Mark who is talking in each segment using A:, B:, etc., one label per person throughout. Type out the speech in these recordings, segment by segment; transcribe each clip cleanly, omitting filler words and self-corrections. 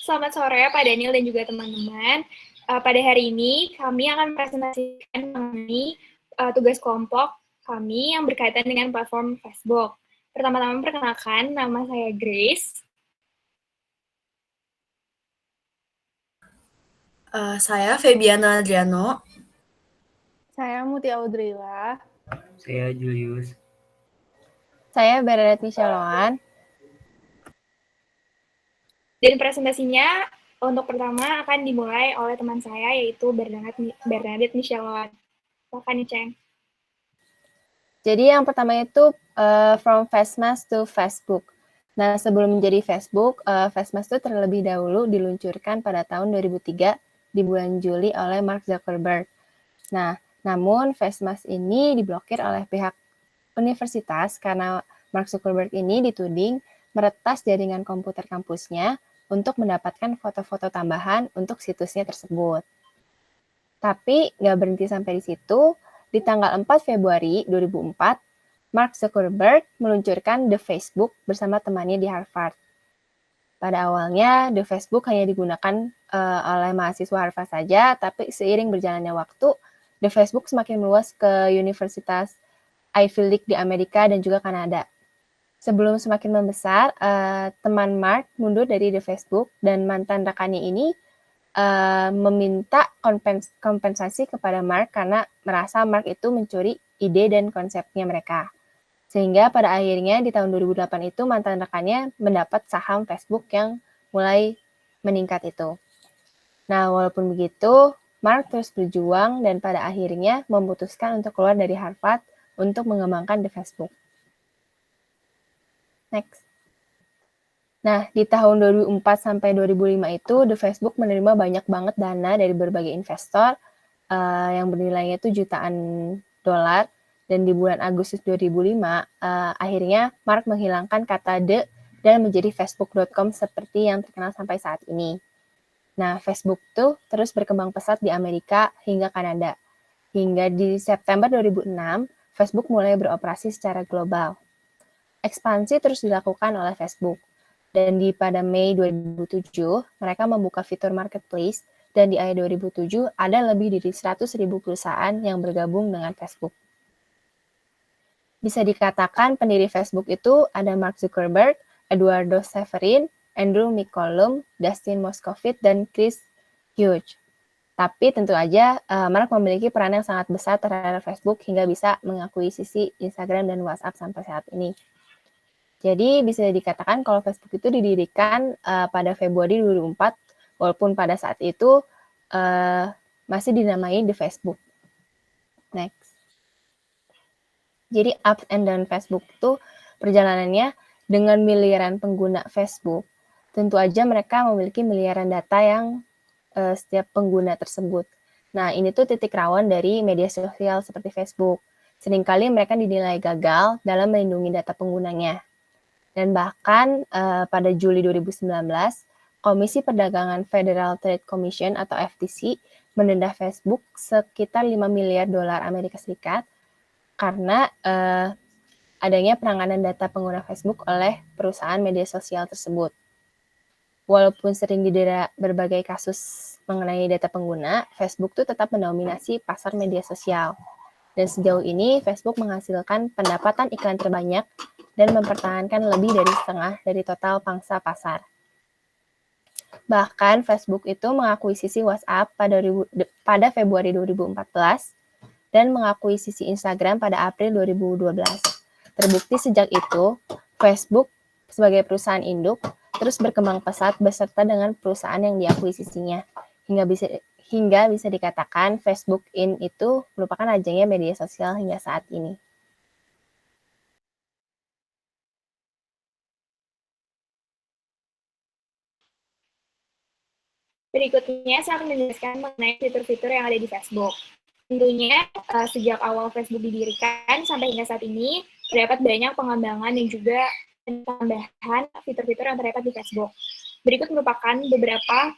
A: Selamat sore Pak Daniel dan juga teman-teman. Pada hari ini kami akan presentasikan mengenai tugas kelompok kami yang berkaitan dengan platform Facebook. Pertama-tama perkenalkan, nama saya Grace.
B: Saya Febiana Adriano.
C: Saya Mutia Audrila.
D: Saya Julius.
C: Saya Bernadette Micheloan.
A: Dan presentasinya untuk pertama akan dimulai oleh teman saya, yaitu Bernadette Micheloan. Silakan, Ceng.
C: Jadi yang pertama itu from Fastmas to Facebook. Nah, sebelum menjadi Facebook, Fastmas itu terlebih dahulu diluncurkan pada tahun 2003 di bulan Juli oleh Mark Zuckerberg. Nah, namun Fastmas ini diblokir oleh pihak universitas karena Mark Zuckerberg ini dituding meretas jaringan komputer kampusnya untuk mendapatkan foto-foto tambahan untuk situsnya tersebut. Tapi nggak berhenti sampai di situ. Di tanggal 4 Februari 2004, Mark Zuckerberg meluncurkan The Facebook bersama temannya di Harvard. Pada awalnya, The Facebook hanya digunakan oleh mahasiswa Harvard saja, tapi seiring berjalannya waktu, The Facebook semakin meluas ke Universitas Ivy League di Amerika dan juga Kanada. Sebelum semakin membesar, teman Mark mundur dari The Facebook dan mantan rekannya ini meminta kompensasi kepada Mark karena merasa Mark itu mencuri ide dan konsepnya mereka. Sehingga pada akhirnya di tahun 2008 itu mantan rekannya mendapat saham Facebook yang mulai meningkat itu. Nah, walaupun begitu, Mark terus berjuang dan pada akhirnya memutuskan untuk keluar dari Harvard untuk mengembangkan The Facebook. Next. Nah, di tahun 2004 sampai 2005 itu, The Facebook menerima banyak banget dana dari berbagai investor yang bernilainya itu jutaan dolar. Dan di bulan Agustus 2005, akhirnya Mark menghilangkan kata the dan menjadi facebook.com seperti yang terkenal sampai saat ini. Nah, Facebook tuh terus berkembang pesat di Amerika hingga Kanada. Hingga di September 2006, Facebook mulai beroperasi secara global. Ekspansi terus dilakukan oleh Facebook. Dan pada Mei 2007, mereka membuka fitur marketplace dan di akhir 2007 ada lebih dari 100.000 perusahaan yang bergabung dengan Facebook. Bisa dikatakan pendiri Facebook itu ada Mark Zuckerberg, Eduardo Severin, Andrew McCollum, Dustin Moskovitz, dan Chris Hughes. Tapi tentu aja Mark memiliki peran yang sangat besar terhadap Facebook hingga bisa mengakuisisi Instagram dan WhatsApp sampai saat ini. Jadi bisa dikatakan kalau Facebook itu didirikan pada Februari 2004, walaupun pada saat itu masih dinamai The Facebook. Next. Jadi up and down Facebook itu perjalanannya dengan miliaran pengguna Facebook. Tentu aja mereka memiliki miliaran data yang setiap pengguna tersebut. Nah, ini tuh titik rawan dari media sosial seperti Facebook. Seringkali mereka dinilai gagal dalam melindungi data penggunanya. Dan bahkan pada Juli 2019, Komisi Perdagangan Federal Trade Commission atau FTC mendenda Facebook sekitar 5 miliar dolar Amerika Serikat karena adanya penanganan data pengguna Facebook oleh perusahaan media sosial tersebut. Walaupun sering didera berbagai kasus mengenai data pengguna, Facebook tuh tetap mendominasi pasar media sosial. Dan sejauh ini, Facebook menghasilkan pendapatan iklan terbanyak dan mempertahankan lebih dari setengah dari total pangsa pasar. Bahkan Facebook itu mengakuisisi WhatsApp pada Februari 2014 dan mengakuisisi Instagram pada April 2012. Terbukti sejak itu, Facebook sebagai perusahaan induk terus berkembang pesat beserta dengan perusahaan yang diakuisisinya. Hingga bisa dikatakan Facebook Inc. itu merupakan ajangnya media sosial hingga saat ini.
A: Berikutnya saya akan menjelaskan mengenai fitur-fitur yang ada di Facebook. Tentunya sejak awal Facebook didirikan sampai hingga saat ini terdapat banyak pengembangan dan juga tambahan fitur-fitur yang terdapat di Facebook. Berikut merupakan beberapa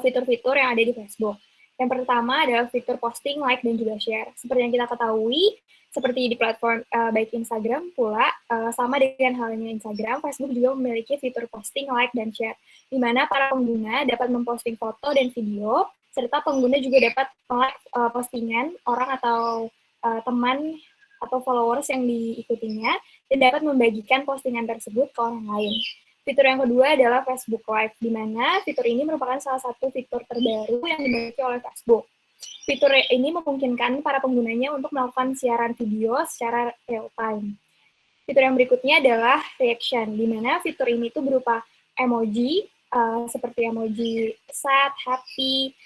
A: fitur-fitur yang ada di Facebook. Yang pertama adalah fitur posting, like, dan juga share. Seperti yang kita ketahui, seperti di platform baik Instagram pula, sama dengan halnya Instagram, Facebook juga memiliki fitur posting, like, dan share, di mana para pengguna dapat memposting foto dan video, serta pengguna juga dapat like postingan orang atau teman atau followers yang diikutinya, dan dapat membagikan postingan tersebut ke orang lain. Fitur yang kedua adalah Facebook Live, di mana fitur ini merupakan salah satu fitur terbaru yang dimiliki oleh Facebook. Fitur ini memungkinkan para penggunanya untuk melakukan siaran video secara real time. Fitur yang berikutnya adalah reaction, di mana fitur ini tuh berupa emoji, seperti emoji sad, happy,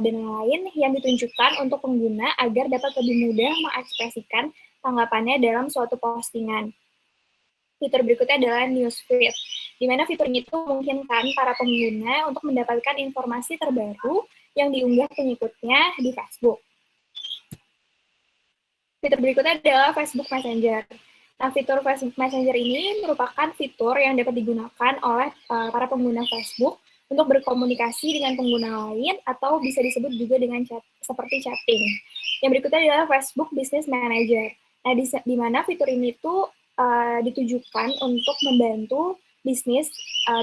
A: dan lain-lain yang ditunjukkan untuk pengguna agar dapat lebih mudah mengekspresikan tanggapannya dalam suatu postingan. Fitur berikutnya adalah newsfeed, di mana fitur ini itu memungkinkan para pengguna untuk mendapatkan informasi terbaru yang diunggah pengikutnya di Facebook. Fitur berikutnya adalah Facebook Messenger. Nah, fitur Facebook Messenger ini merupakan fitur yang dapat digunakan oleh para pengguna Facebook untuk berkomunikasi dengan pengguna lain atau bisa disebut juga dengan seperti chatting. Yang berikutnya adalah Facebook Business Manager. Nah, di mana fitur ini tuh ditujukan untuk membantu bisnis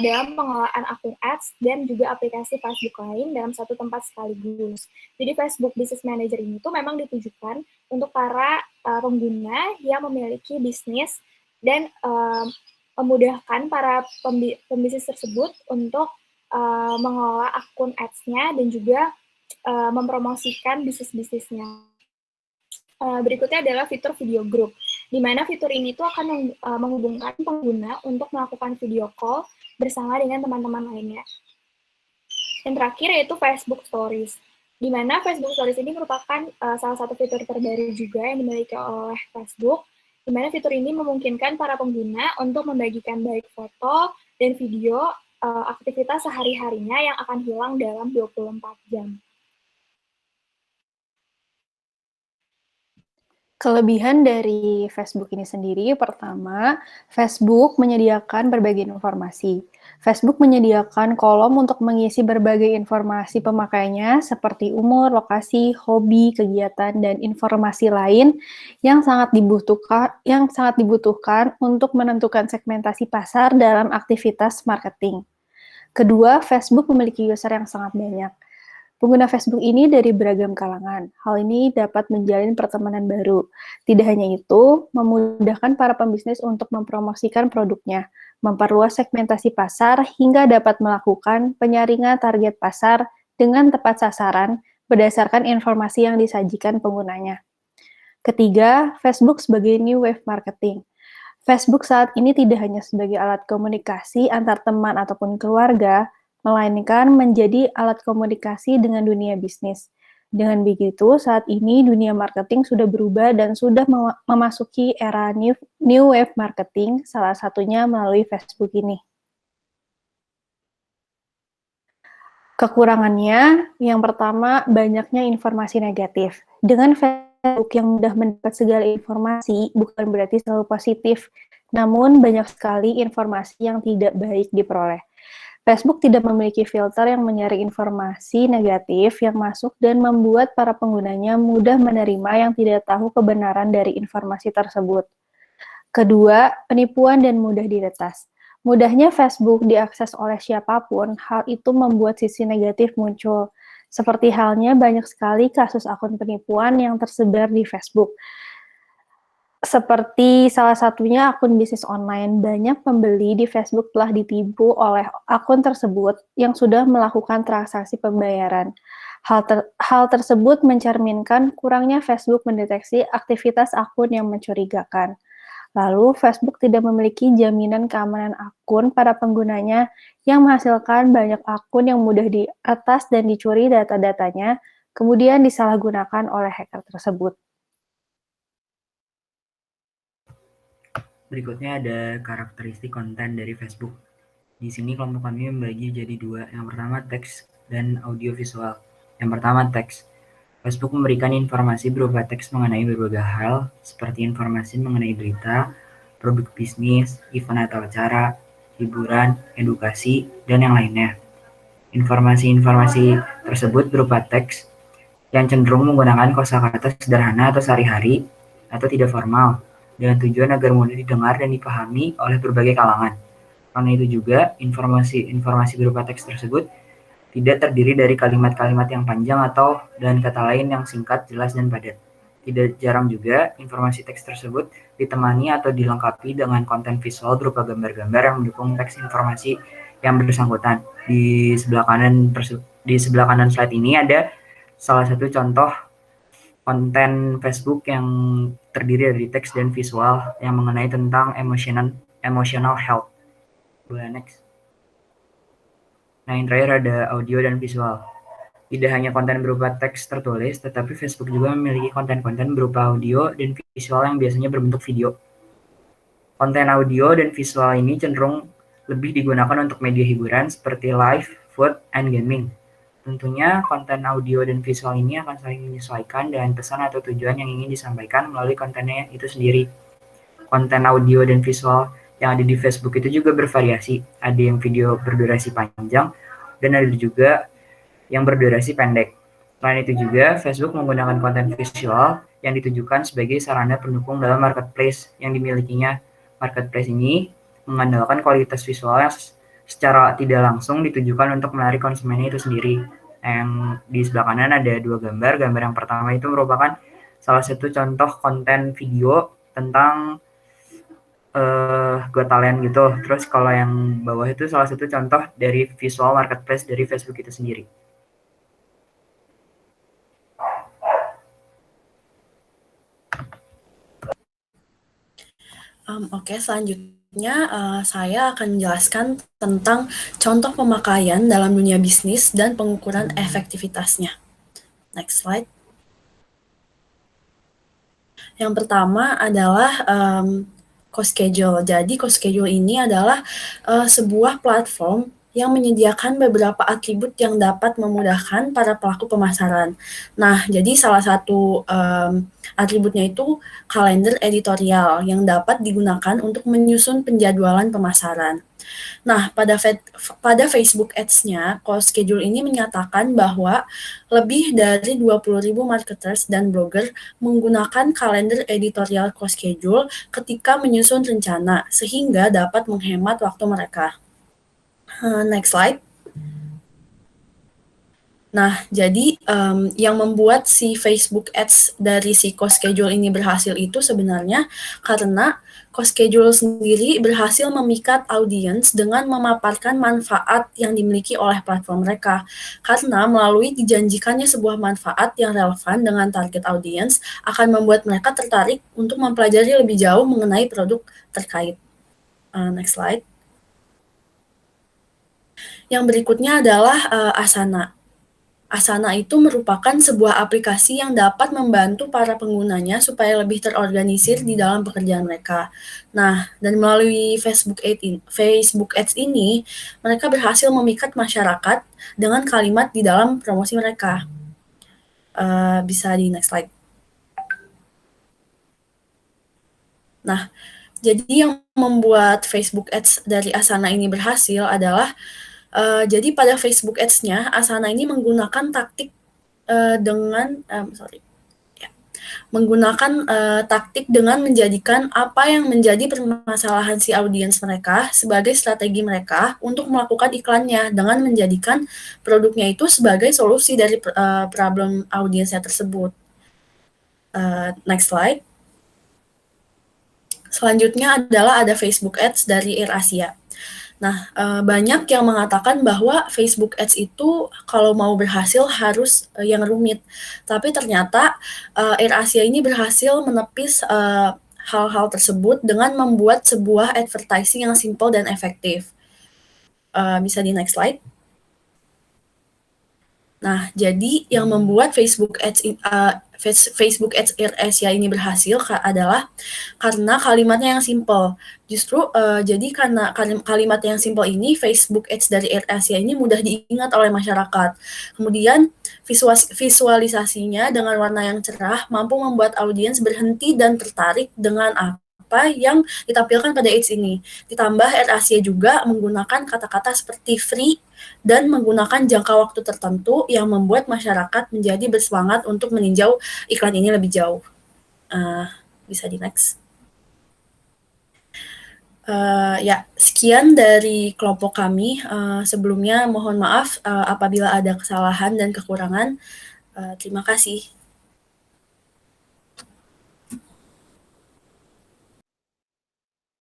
A: dalam pengelolaan akun ads dan juga aplikasi Facebook lain dalam satu tempat sekaligus. Jadi Facebook Business Manager ini tuh memang ditujukan untuk para pengguna yang memiliki bisnis dan memudahkan para pembisnis tersebut untuk mengelola akun ads-nya dan juga mempromosikan bisnis-bisnisnya. Berikutnya adalah fitur video group, di mana fitur ini tuh akan menghubungkan pengguna untuk melakukan video call bersama dengan teman-teman lainnya. Yang terakhir yaitu Facebook Stories, di mana Facebook Stories ini merupakan salah satu fitur terbaru juga yang dimiliki oleh Facebook, di mana fitur ini memungkinkan para pengguna untuk membagikan baik foto dan video aktivitas sehari-harinya yang akan hilang dalam 24 jam.
E: Kelebihan dari Facebook ini sendiri, pertama, Facebook menyediakan berbagai informasi. Facebook menyediakan kolom untuk mengisi berbagai informasi pemakainya seperti umur, lokasi, hobi, kegiatan, dan informasi lain yang sangat dibutuhkan untuk menentukan segmentasi pasar dalam aktivitas marketing. Kedua, Facebook memiliki user yang sangat banyak. Pengguna Facebook ini dari beragam kalangan. Hal ini dapat menjalin pertemanan baru. Tidak hanya itu, memudahkan para pembisnis untuk mempromosikan produknya, memperluas segmentasi pasar, hingga dapat melakukan penyaringan target pasar dengan tepat sasaran berdasarkan informasi yang disajikan penggunanya. Ketiga, Facebook sebagai new wave marketing. Facebook saat ini tidak hanya sebagai alat komunikasi antar teman ataupun keluarga, melainkan menjadi alat komunikasi dengan dunia bisnis. Dengan begitu, saat ini dunia marketing sudah berubah dan sudah memasuki era new wave marketing, salah satunya melalui Facebook ini. Kekurangannya, yang pertama, banyaknya informasi negatif. Dengan Facebook yang mudah mendapat segala informasi, bukan berarti selalu positif, namun banyak sekali informasi yang tidak baik diperoleh. Facebook tidak memiliki filter yang menyaring informasi negatif yang masuk dan membuat para penggunanya mudah menerima yang tidak tahu kebenaran dari informasi tersebut. Kedua, penipuan dan mudah diretas. Mudahnya Facebook diakses oleh siapapun, hal itu membuat sisi negatif muncul. Seperti halnya banyak sekali kasus akun penipuan yang tersebar di Facebook. Seperti salah satunya akun bisnis online, banyak pembeli di Facebook telah ditipu oleh akun tersebut yang sudah melakukan transaksi pembayaran. Hal tersebut mencerminkan kurangnya Facebook mendeteksi aktivitas akun yang mencurigakan. Lalu, Facebook tidak memiliki jaminan keamanan akun para penggunanya yang menghasilkan banyak akun yang mudah diretas dan dicuri data-datanya, kemudian disalahgunakan oleh hacker tersebut.
D: Berikutnya ada karakteristik konten dari Facebook. Di sini kelompok kami membagi jadi dua. Yang pertama teks dan audio visual. Yang pertama teks. Facebook memberikan informasi berupa teks mengenai berbagai hal, seperti informasi mengenai berita, produk bisnis, event atau acara, hiburan, edukasi, dan yang lainnya. Informasi-informasi tersebut berupa teks yang cenderung menggunakan kosakata sederhana atau sehari-hari atau tidak formal, dengan tujuan agar mudah didengar dan dipahami oleh berbagai kalangan. Karena itu juga, informasi berupa teks tersebut tidak terdiri dari kalimat-kalimat yang panjang atau dan kata lain yang singkat, jelas, dan padat. Tidak jarang juga, informasi teks tersebut ditemani atau dilengkapi dengan konten visual berupa gambar-gambar yang mendukung teks informasi yang bersangkutan. Di sebelah kanan slide ini ada salah satu contoh konten Facebook yang terdiri dari teks dan visual yang mengenai tentang emotional health. Boleh next. Nah, yang terakhir ada audio dan visual. Tidak hanya konten berupa teks tertulis, tetapi Facebook juga memiliki konten-konten berupa audio dan visual yang biasanya berbentuk video. Konten audio dan visual ini cenderung lebih digunakan untuk media hiburan seperti live, food, and gaming. Tentunya konten audio dan visual ini akan saling menyesuaikan dengan pesan atau tujuan yang ingin disampaikan melalui kontennya itu sendiri. Konten audio dan visual yang ada di Facebook itu juga bervariasi. Ada yang video berdurasi panjang dan ada juga yang berdurasi pendek. Selain itu juga, Facebook menggunakan konten visual yang ditujukan sebagai sarana pendukung dalam marketplace yang dimilikinya. Marketplace ini mengandalkan kualitas visual yang secara tidak langsung ditujukan untuk menarik konsumennya itu sendiri. Yang di sebelah kanan ada dua gambar. Gambar yang pertama itu merupakan salah satu contoh konten video tentang Got Talent gitu. Terus kalau yang bawah itu salah satu contoh dari visual marketplace dari Facebook itu sendiri.
B: Oke, selanjutnya saya akan menjelaskan tentang contoh pemakaian dalam dunia bisnis dan pengukuran efektivitasnya. Next slide. Yang pertama adalah CoSchedule. Jadi CoSchedule ini adalah sebuah platform yang menyediakan beberapa atribut yang dapat memudahkan para pelaku pemasaran. Nah, jadi salah satu atributnya itu kalender editorial yang dapat digunakan untuk menyusun penjadwalan pemasaran. Nah, pada Facebook Ads-nya, CoSchedule ini menyatakan bahwa lebih dari 20.000 marketers dan blogger menggunakan kalender editorial CoSchedule ketika menyusun rencana, sehingga dapat menghemat waktu mereka. Next slide. Nah, jadi yang membuat si Facebook Ads dari si CoSchedule ini berhasil itu sebenarnya karena CoSchedule sendiri berhasil memikat audiens dengan memaparkan manfaat yang dimiliki oleh platform mereka. Karena melalui dijanjikannya sebuah manfaat yang relevan dengan target audiens akan membuat mereka tertarik untuk mempelajari lebih jauh mengenai produk terkait. Next slide. Yang berikutnya adalah Asana. Asana itu merupakan sebuah aplikasi yang dapat membantu para penggunanya supaya lebih terorganisir di dalam pekerjaan mereka. Nah, dan melalui Facebook Ads ini, mereka berhasil memikat masyarakat dengan kalimat di dalam promosi mereka. Bisa di next slide. Nah, jadi yang membuat Facebook Ads dari Asana ini berhasil adalah jadi pada Facebook Ads-nya, Asana ini menggunakan taktik taktik dengan menjadikan apa yang menjadi permasalahan si audiens mereka sebagai strategi mereka untuk melakukan iklannya dengan menjadikan produknya itu sebagai solusi dari problem audiensnya tersebut. Next slide. Selanjutnya adalah ada Facebook Ads dari AirAsia. Nah, banyak yang mengatakan bahwa Facebook Ads itu kalau mau berhasil harus yang rumit. Tapi ternyata AirAsia ini berhasil menepis hal-hal tersebut dengan membuat sebuah advertising yang simple dan efektif. Bisa di next slide. Nah, jadi yang membuat Facebook Ads AirAsia ini berhasil adalah karena kalimatnya yang simple. Justru jadi karena kalimat yang simple ini, Facebook Ads dari AirAsia ini mudah diingat oleh masyarakat. Kemudian visualisasinya dengan warna yang cerah mampu membuat audiens berhenti dan tertarik dengan apa apa yang ditampilkan pada ads ini. Ditambah AdAsia juga menggunakan kata-kata seperti free dan menggunakan jangka waktu tertentu yang membuat masyarakat menjadi bersemangat untuk meninjau iklan ini lebih jauh. Bisa di next. Ya, sekian dari kelompok kami. Sebelumnya mohon maaf apabila ada kesalahan dan kekurangan. Terima kasih.